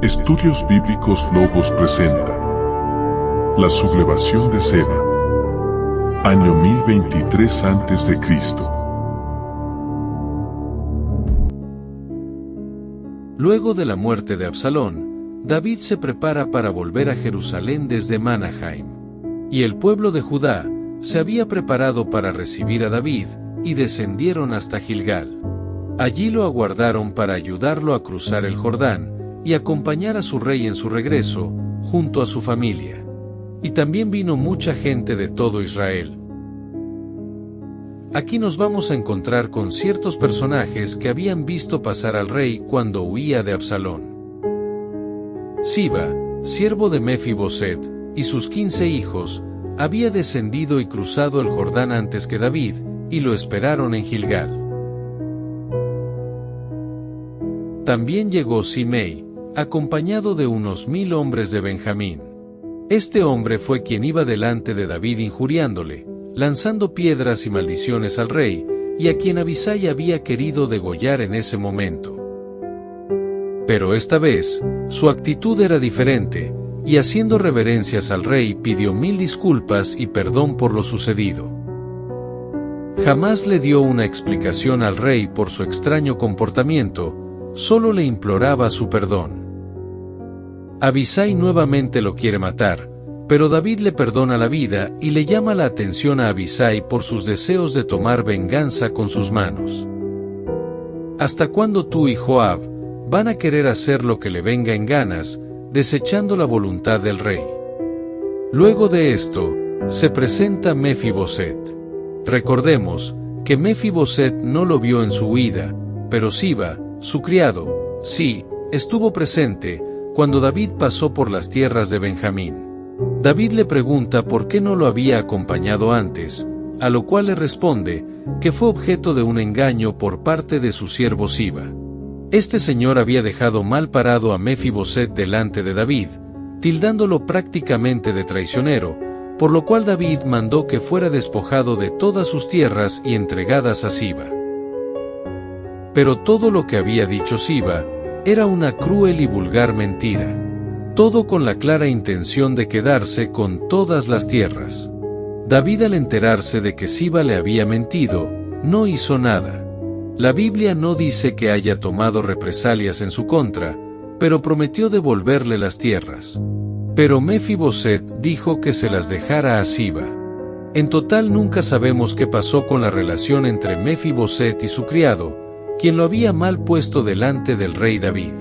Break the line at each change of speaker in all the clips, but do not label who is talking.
Estudios Bíblicos Logos presenta la sublevación de Seba, año 1023 a.C.
Luego de la muerte de Absalón, David se prepara para volver a Jerusalén desde Manahaim. Y el pueblo de Judá se había preparado para recibir a David, y descendieron hasta Gilgal. Allí lo aguardaron para ayudarlo a cruzar el Jordán, y acompañar a su rey en su regreso, junto a su familia. Y también vino mucha gente de todo Israel. Aquí nos vamos a encontrar con ciertos personajes que habían visto pasar al rey cuando huía de Absalón. Siba, siervo de Mefiboset, y sus 15 hijos, había descendido y cruzado el Jordán antes que David, y lo esperaron en Gilgal. También llegó Simei, acompañado de unos 1000 hombres de Benjamín. Este hombre fue quien iba delante de David injuriándole, lanzando piedras y maldiciones al rey, y a quien Abisai había querido degollar en ese momento. Pero esta vez, su actitud era diferente, y haciendo reverencias al rey pidió 1000 disculpas y perdón por lo sucedido. Jamás le dio una explicación al rey por su extraño comportamiento, solo le imploraba su perdón. Abisai nuevamente lo quiere matar, pero David le perdona la vida y le llama la atención a Abisai por sus deseos de tomar venganza con sus manos. ¿Hasta cuándo tú y Joab van a querer hacer lo que le venga en ganas, desechando la voluntad del rey? Luego de esto, se presenta Mefiboset. Recordemos que Mefiboset no lo vio en su huida, pero Siba, su criado, sí, estuvo presente cuando David pasó por las tierras de Benjamín. David le pregunta por qué no lo había acompañado antes, a lo cual le responde que fue objeto de un engaño por parte de su siervo Siba. Este señor había dejado mal parado a Mefiboset delante de David, tildándolo prácticamente de traicionero, por lo cual David mandó que fuera despojado de todas sus tierras y entregadas a Siba. Pero todo lo que había dicho Siba era una cruel y vulgar mentira. Todo con la clara intención de quedarse con todas las tierras. David, al enterarse de que Siba le había mentido, no hizo nada. La Biblia no dice que haya tomado represalias en su contra, pero prometió devolverle las tierras. Pero Mefiboset dijo que se las dejara a Siba. En total nunca sabemos qué pasó con la relación entre Mefiboset y su criado, quien lo había mal puesto delante del rey David.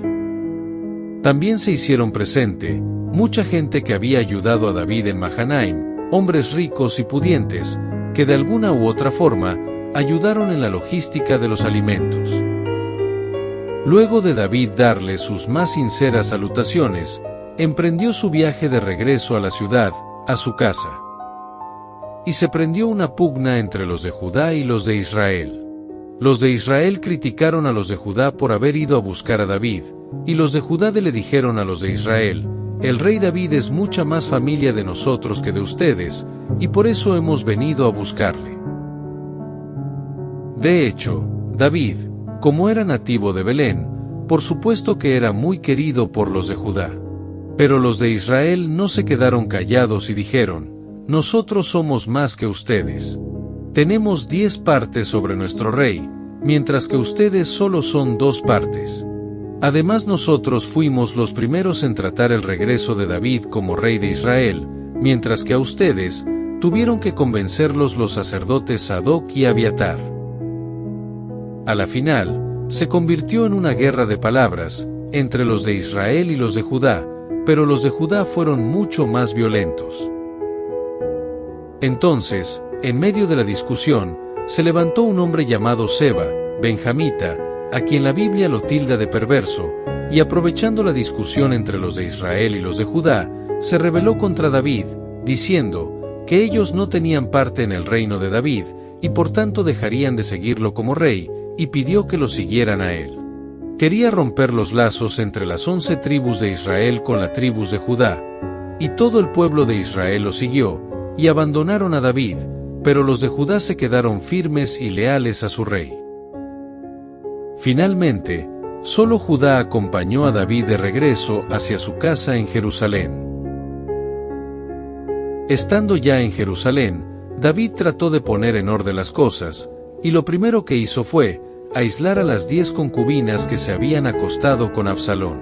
También se hicieron presente mucha gente que había ayudado a David en Mahanaim, hombres ricos y pudientes, que de alguna u otra forma ayudaron en la logística de los alimentos. Luego de David darle sus más sinceras salutaciones, emprendió su viaje de regreso a la ciudad, a su casa. Y se prendió una pugna entre los de Judá y los de Israel. Los de Israel criticaron a los de Judá por haber ido a buscar a David, y los de Judá le dijeron a los de Israel: el rey David es mucha más familia de nosotros que de ustedes, y por eso hemos venido a buscarle. De hecho, David, como era nativo de Belén, por supuesto que era muy querido por los de Judá. Pero los de Israel no se quedaron callados y dijeron: nosotros somos más que ustedes. Tenemos 10 partes sobre nuestro rey, mientras que ustedes solo son 2 partes. Además nosotros fuimos los primeros en tratar el regreso de David como rey de Israel, mientras que a ustedes tuvieron que convencerlos los sacerdotes Sadoc y Abiatar. A la final, se convirtió en una guerra de palabras entre los de Israel y los de Judá, pero los de Judá fueron mucho más violentos. Entonces, en medio de la discusión, se levantó un hombre llamado Seba, benjamita, a quien la Biblia lo tilda de perverso, y aprovechando la discusión entre los de Israel y los de Judá, se rebeló contra David, diciendo que ellos no tenían parte en el reino de David, y por tanto dejarían de seguirlo como rey, y pidió que lo siguieran a él. Quería romper los lazos entre las 11 tribus de Israel con las tribus de Judá, y todo el pueblo de Israel lo siguió, y abandonaron a David, pero los de Judá se quedaron firmes y leales a su rey. Finalmente, Solo Judá acompañó a David de regreso hacia su casa en Jerusalén. Estando ya en Jerusalén, David trató de poner en orden las cosas, y lo primero que hizo fue aislar a las 10 concubinas que se habían acostado con Absalón.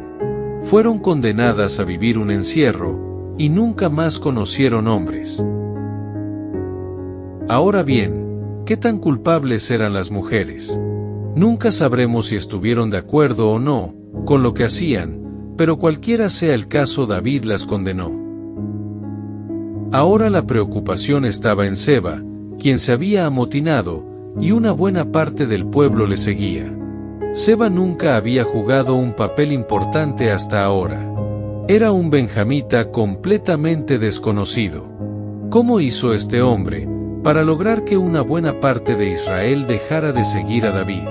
Fueron condenadas a vivir un encierro, y nunca más conocieron hombres. Ahora bien, ¿qué tan culpables eran las mujeres? Nunca sabremos si estuvieron de acuerdo o no con lo que hacían, pero cualquiera sea el caso, David las condenó. Ahora la preocupación estaba en Seba, quien se había amotinado, y una buena parte del pueblo le seguía. Seba nunca había jugado un papel importante hasta ahora. Era un benjamita completamente desconocido. ¿Cómo hizo este hombre para lograr que una buena parte de Israel dejara de seguir a David?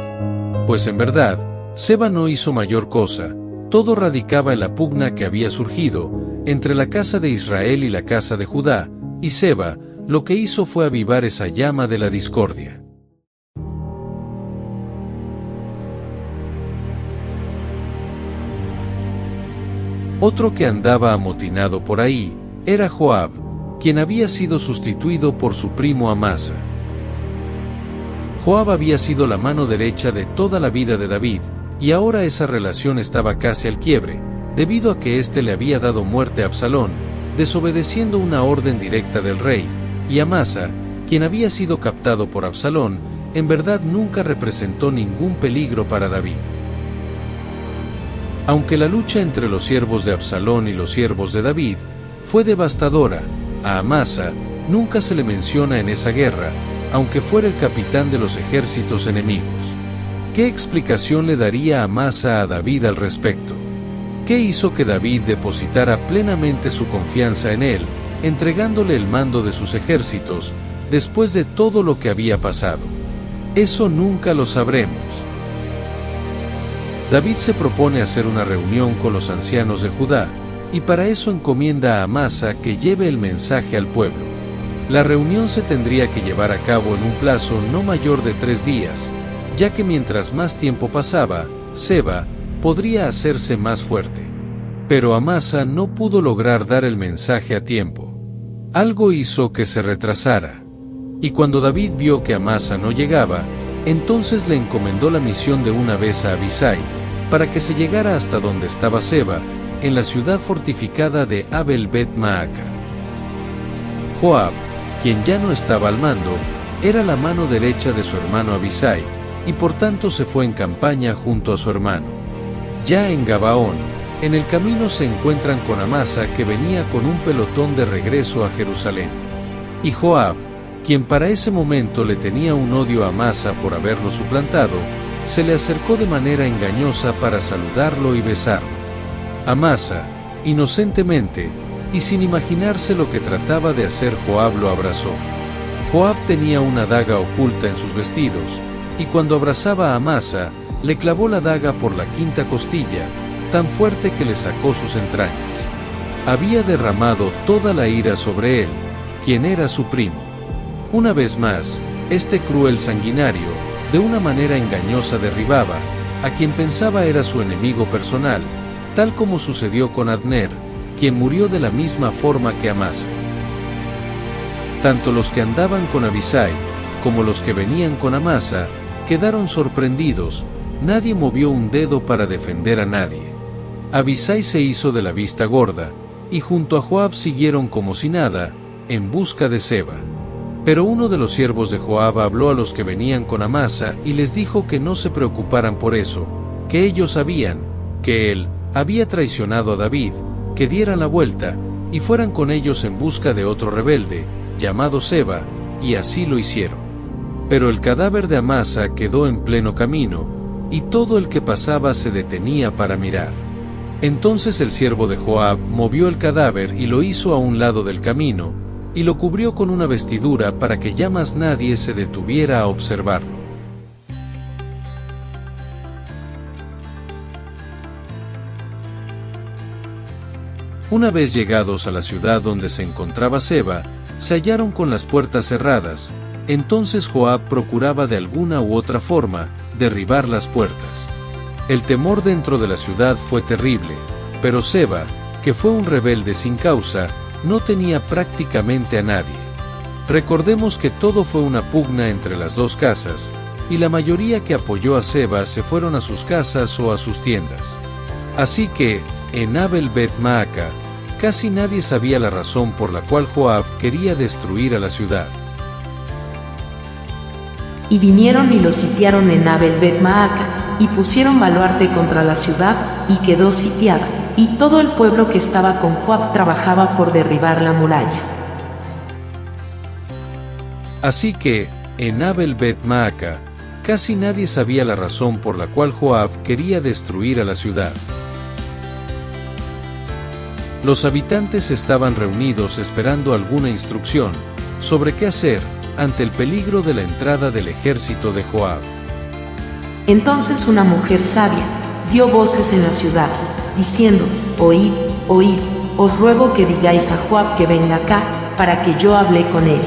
Pues en verdad, Seba no hizo mayor cosa, todo radicaba en la pugna que había surgido entre la casa de Israel y la casa de Judá, y Seba lo que hizo fue avivar esa llama de la discordia. Otro que andaba amotinado por ahí era Joab, quien había sido sustituido por su primo Amasa. Joab había sido la mano derecha de toda la vida de David, y ahora esa relación estaba casi al quiebre, debido a que éste le había dado muerte a Absalón, desobedeciendo una orden directa del rey, y Amasa, quien había sido captado por Absalón, en verdad nunca representó ningún peligro para David. Aunque la lucha entre los siervos de Absalón y los siervos de David fue devastadora, a Amasa nunca se le menciona en esa guerra, aunque fuera el capitán de los ejércitos enemigos. ¿Qué explicación le daría Amasa a David al respecto? ¿Qué hizo que David depositara plenamente su confianza en él, entregándole el mando de sus ejércitos, después de todo lo que había pasado? Eso nunca lo sabremos. David se propone hacer una reunión con los ancianos de Judá, y para eso encomienda a Amasa que lleve el mensaje al pueblo. La reunión se tendría que llevar a cabo en un plazo no mayor de 3 días, ya que mientras más tiempo pasaba, Seba podría hacerse más fuerte. Pero Amasa no pudo lograr dar el mensaje a tiempo. Algo hizo que se retrasara. Y cuando David vio que Amasa no llegaba, entonces le encomendó la misión de una vez a Abisai, para que se llegara hasta donde estaba Seba, en la ciudad fortificada de Abel Bet Maaca. Joab, quien ya no estaba al mando, era la mano derecha de su hermano Abisai, y por tanto se fue en campaña junto a su hermano. Ya en Gabaón, en el camino se encuentran con Amasa, que venía con un pelotón de regreso a Jerusalén. Y Joab, quien para ese momento le tenía un odio a Amasa por haberlo suplantado, se le acercó de manera engañosa para saludarlo y besarlo. Amasa, inocentemente, y sin imaginarse lo que trataba de hacer, Joab lo abrazó. Joab tenía una daga oculta en sus vestidos, y cuando abrazaba a Amasa, le clavó la daga por la 5ª costilla, tan fuerte que le sacó sus entrañas. Había derramado toda la ira sobre él, quien era su primo. Una vez más, este cruel sanguinario, de una manera engañosa derribaba a quien pensaba era su enemigo personal, tal como sucedió con Abner, quien murió de la misma forma que Amasa. Tanto los que andaban con Abisai, como los que venían con Amasa, quedaron sorprendidos, nadie movió un dedo para defender a nadie. Abisai se hizo de la vista gorda, y junto a Joab siguieron como si nada, en busca de Seba. Pero uno de los siervos de Joab habló a los que venían con Amasa y les dijo que no se preocuparan por eso, que ellos sabían que él había traicionado a David, que dieran la vuelta y fueran con ellos en busca de otro rebelde, llamado Seba, y así lo hicieron. Pero el cadáver de Amasa quedó en pleno camino, y todo el que pasaba se detenía para mirar. Entonces el siervo de Joab movió el cadáver y lo hizo a un lado del camino, y lo cubrió con una vestidura para que ya más nadie se detuviera a observarlo. Una vez llegados a la ciudad donde se encontraba Seba, se hallaron con las puertas cerradas. Entonces Joab procuraba de alguna u otra forma derribar las puertas. El temor dentro de la ciudad fue terrible, pero Seba, que fue un rebelde sin causa, no tenía prácticamente a nadie. Recordemos que todo fue una pugna entre las dos casas, y la mayoría que apoyó a Seba se fueron a sus casas o a sus tiendas. Así que, en Abel Bet Maaca, casi nadie sabía la razón por la cual Joab quería destruir a la ciudad.
Y vinieron y lo sitiaron en Abel Bet Maaca, y pusieron baluarte contra la ciudad, y quedó sitiada, y todo el pueblo que estaba con Joab trabajaba por derribar la muralla.
Así que, en Abel Bet Maaca, casi nadie sabía la razón por la cual Joab quería destruir a la ciudad. Los habitantes estaban reunidos esperando alguna instrucción sobre qué hacer ante el peligro de la entrada del ejército de Joab.
Entonces una mujer sabia dio voces en la ciudad, diciendo: Oíd, oíd, os ruego que digáis a Joab que venga acá, para que yo hable con él.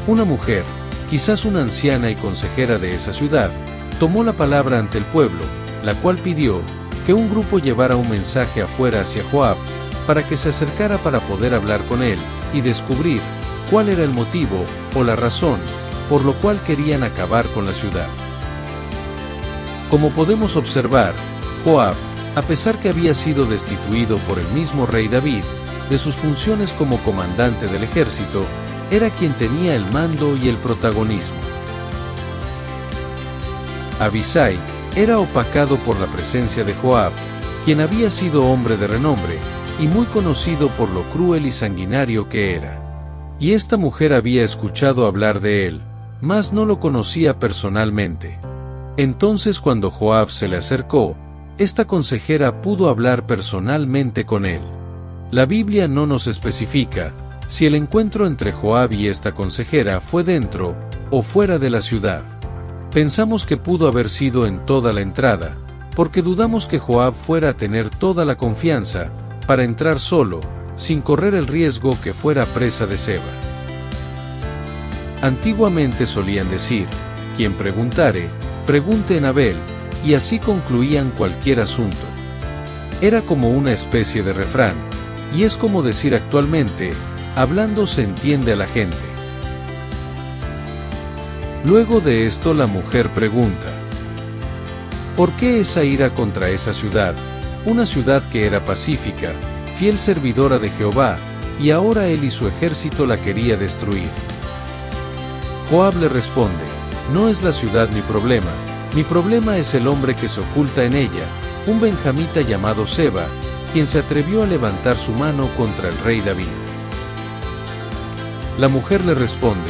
Una mujer, quizás una anciana y consejera de esa ciudad, tomó la palabra ante el pueblo, la cual pidió que un grupo llevara un mensaje afuera hacia Joab, para que se acercara para poder hablar con él, y descubrir cuál era el motivo, o la razón, por lo cual querían acabar con la ciudad. Como podemos observar, Joab, a pesar que había sido destituido por el mismo rey David, de sus funciones como comandante del ejército, era quien tenía el mando y el protagonismo. Abisai era opacado por la presencia de Joab, quien había sido hombre de renombre, y muy conocido por lo cruel y sanguinario que era. Y esta mujer había escuchado hablar de él, mas no lo conocía personalmente. Entonces cuando Joab se le acercó, esta consejera pudo hablar personalmente con él. La Biblia no nos especifica si el encuentro entre Joab y esta consejera fue dentro o fuera de la ciudad. Pensamos que pudo haber sido en toda la entrada, porque dudamos que Joab fuera a tener toda la confianza para entrar solo, sin correr el riesgo que fuera presa de Seba. Antiguamente solían decir: quien preguntare, pregunte en Abel, y así concluían cualquier asunto. Era como una especie de refrán, y es como decir actualmente: hablando se entiende a la gente. Luego de esto la mujer pregunta: ¿por qué esa ira contra esa ciudad, una ciudad que era pacífica, fiel servidora de Jehová, y ahora él y su ejército la quería destruir? Joab le responde: no es la ciudad mi problema es el hombre que se oculta en ella, un benjamita llamado Seba, quien se atrevió a levantar su mano contra el rey David. La mujer le responde: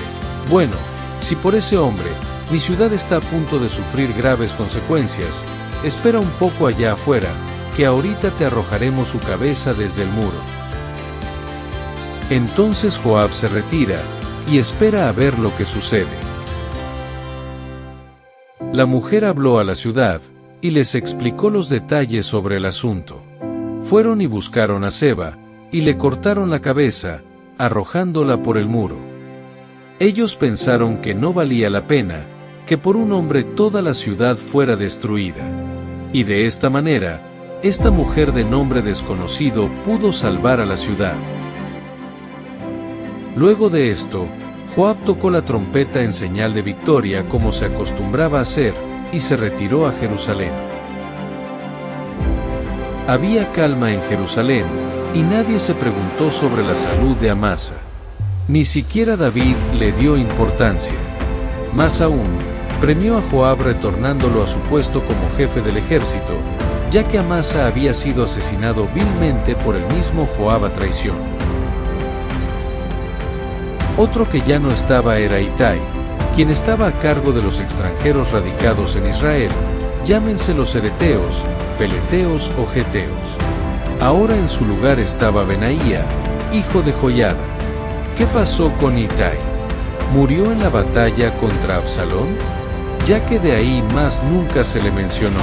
bueno, si por ese hombre, mi ciudad está a punto de sufrir graves consecuencias, espera un poco allá afuera, que ahorita te arrojaremos su cabeza desde el muro. Entonces Joab se retira, y espera a ver lo que sucede. La mujer habló a la ciudad, y les explicó los detalles sobre el asunto. Fueron y buscaron a Seba, y le cortaron la cabeza, arrojándola por el muro. Ellos pensaron que no valía la pena, que por un hombre toda la ciudad fuera destruida. Y de esta manera, esta mujer de nombre desconocido pudo salvar a la ciudad. Luego de esto, Joab tocó la trompeta en señal de victoria como se acostumbraba a hacer, y se retiró a Jerusalén. Había calma en Jerusalén, y nadie se preguntó sobre la salud de Amasa. Ni siquiera David le dio importancia. Más aún, premió a Joab retornándolo a su puesto como jefe del ejército, ya que Amasa había sido asesinado vilmente por el mismo Joab a traición. Otro que ya no estaba era Itai, quien estaba a cargo de los extranjeros radicados en Israel, llámense los ereteos, peleteos o geteos. Ahora en su lugar estaba Benaía, hijo de Joiada. ¿Qué pasó con Itai? ¿Murió en la batalla contra Absalón? Ya que de ahí más nunca se le mencionó.